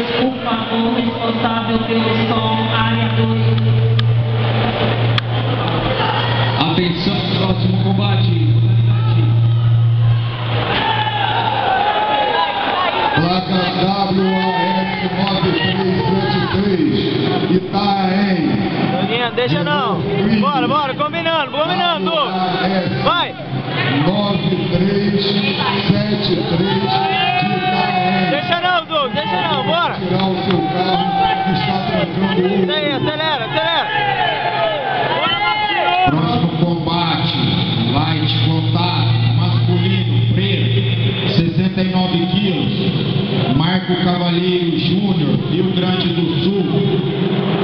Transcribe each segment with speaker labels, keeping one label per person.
Speaker 1: 2, por favor, responsável pelo som, área 2.
Speaker 2: Atenção, próximo combate.
Speaker 3: Placa WAF9373, Itaém.
Speaker 4: Deixa não. Bora, combinando, Douglas. Vai.
Speaker 3: 9373 de Itaém.
Speaker 4: Deixa não, bora.
Speaker 3: Tirar o seu carro que está trancando o outro.
Speaker 4: Isso aí, acelera.
Speaker 2: Próximo combate. Light contato, masculino, preto, 69 quilos. Marco Cavalheiro Júnior, Rio Grande do Sul.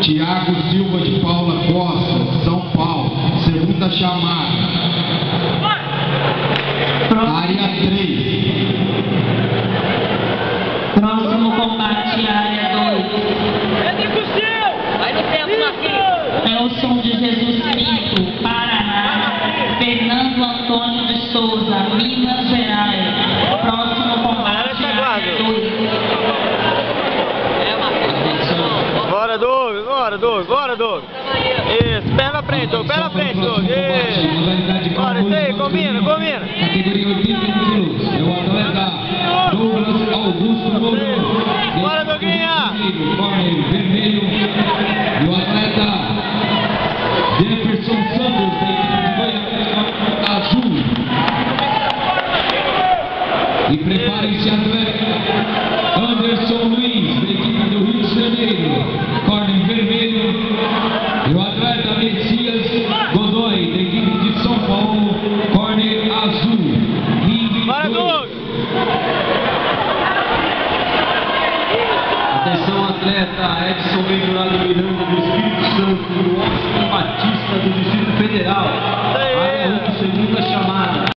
Speaker 2: Tiago Silva de Paula Costa, São Paulo. Segunda chamada. Área 3.
Speaker 1: Próximo combate, área 2.
Speaker 4: Vai no tempo, Marquinhos.
Speaker 1: Nelson de Jesus Pinto, Paraná. Fernando Antônio de Souza, Minas Gerais. Próximo combate, área 2.
Speaker 4: Bora, Douglas. Isso, pé na frente, Douglas. Isso. Bora, isso aí, combina.
Speaker 2: Categoria 81 quilos. É o atleta Douglas Augusto Moura.
Speaker 4: Bora, Douglinha.
Speaker 2: Corner vermelho. E o atleta Jefferson Santos, da equipe de Goiânia, azul. E preparem-se, atleta Anderson Luiz, da equipe do Rio de Janeiro, corner vermelho. E o atleta Messias Godoy, da equipe de São Paulo, corner azul.
Speaker 4: Bora, Douglas.
Speaker 5: Atenção, atleta Edson Bendurado Miranda, do Espírito Santo, e Washington Batista, do Distrito Federal.